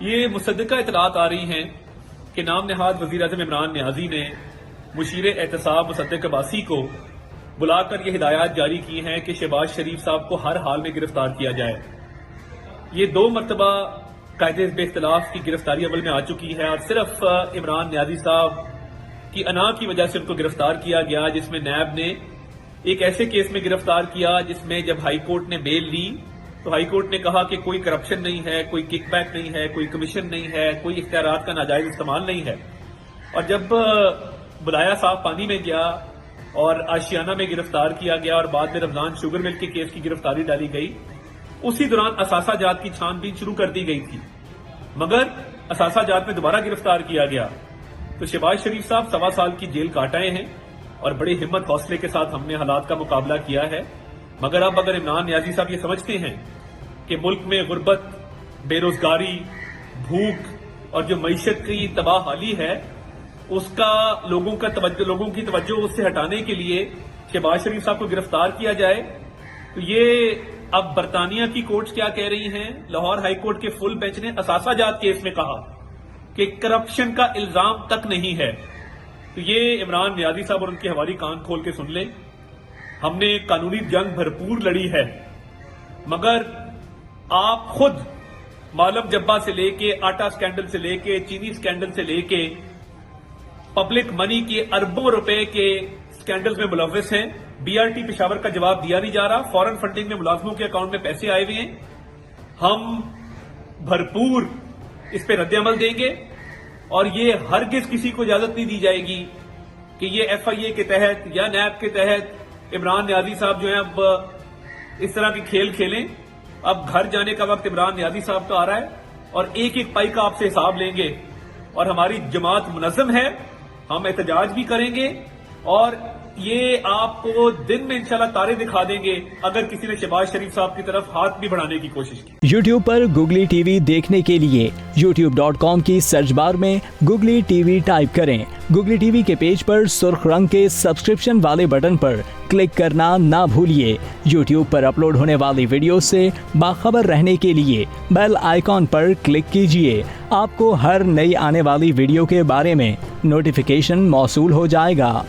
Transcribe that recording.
یہ مصدقہ اطلاعات آ رہی ہیں کہ نام نہاد وزیر اعظم عمران نیازی نے مشیر احتساب مصدق عباسی کو بلا کر یہ ہدایات جاری کی ہیں کہ شہباز شریف صاحب کو ہر حال میں گرفتار کیا جائے۔ یہ 2 مرتبہ قائد حزب اختلاف کی گرفتاری عمل میں آ چکی ہے اور صرف عمران نیازی صاحب کی انا کی وجہ سے ان کو گرفتار کیا گیا، جس میں نیب نے ایک ایسے کیس میں گرفتار کیا جس میں جب ہائی کورٹ نے بیل لی تو ہائی کورٹ نے کہا کہ کوئی کرپشن نہیں ہے، کوئی کک بیک نہیں ہے، کوئی کمیشن نہیں ہے، کوئی اختیارات کا ناجائز استعمال نہیں ہے۔ اور جب بلایا صاحب پانی میں گیا اور آشیانہ میں گرفتار کیا گیا اور بعد میں رمضان شوگر مل کے کیس کی گرفتاری ڈالی گئی، اسی دوران اثاثہ جات کی چھان بین شروع کر دی گئی تھی، مگر اثاثہ جات میں دوبارہ گرفتار کیا گیا۔ تو شہباز شریف صاحب 1.25 سال کی جیل کاٹ آئے ہیں اور بڑے ہمت حوصلے کے ساتھ ہم نے حالات کا مقابلہ کیا ہے۔ مگر اب اگر عمران نیازی صاحب یہ سمجھتے ہیں کہ ملک میں غربت، بے روزگاری، بھوک اور جو معیشت کی تباہ حالی ہے اس کا لوگوں کی توجہ اس سے ہٹانے کے لیے شہباز شریف صاحب کو گرفتار کیا جائے، تو یہ اب برطانیہ کی کورٹس کیا کہہ رہی ہیں؟ لاہور ہائی کورٹ کے فل بینچ نے اثاثہ جات کیس میں کہا کہ کرپشن کا الزام تک نہیں ہے۔ تو یہ عمران نیازی صاحب اور ان کے حوالی کان کھول کے سن لیں، ہم نے قانونی جنگ بھرپور لڑی ہے، مگر آپ خود معلم جبہ سے لے کے آٹا سکینڈل سے لے کے چینی سکینڈل سے لے کے پبلک منی کے اربوں روپے کے سکینڈلز میں ملوث ہیں۔ بی آر ٹی پشاور کا جواب دیا نہیں جا رہا، فورن فنڈنگ میں ملازموں کے اکاؤنٹ میں پیسے آئے ہوئے ہیں۔ ہم بھرپور اس پہ رد عمل دیں گے اور یہ ہرگز کسی کو اجازت نہیں دی جائے گی کہ یہ ایف آئی اے کے تحت یا نیب کے تحت عمران نیازی صاحب جو ہیں اب اس طرح کے کھیل کھیلیں۔ اب گھر جانے کا وقت عمران نیازی صاحب کا آ رہا ہے اور ایک ایک پائی کا آپ سے حساب لیں گے، اور ہماری جماعت منظم ہے، ہم احتجاج بھی کریں گے اور یہ آپ کو دن میں انشاءاللہ تارے دکھا دیں گے اگر کسی نے شہباز شریف صاحب کی طرف ہاتھ بھی بڑھانے کی کوشش کی۔ یوٹیوب پر گوگلی ٹی وی دیکھنے کے لیے youtube.com کی سرچ بار میں گوگلی ٹی وی ٹائپ کریں۔ گوگلی ٹی وی کے پیج پر سرخ رنگ کے سبسکرپشن والے بٹن پر کلک کرنا نہ بھولیے۔ یوٹیوب پر اپلوڈ ہونے والی ویڈیو سے باخبر رہنے کے لیے بیل آئیکن پر کلک کیجیے۔ آپ کو ہر نئی آنے والی ویڈیو کے بارے میں نوٹیفیکیشن موصول ہو جائے گا۔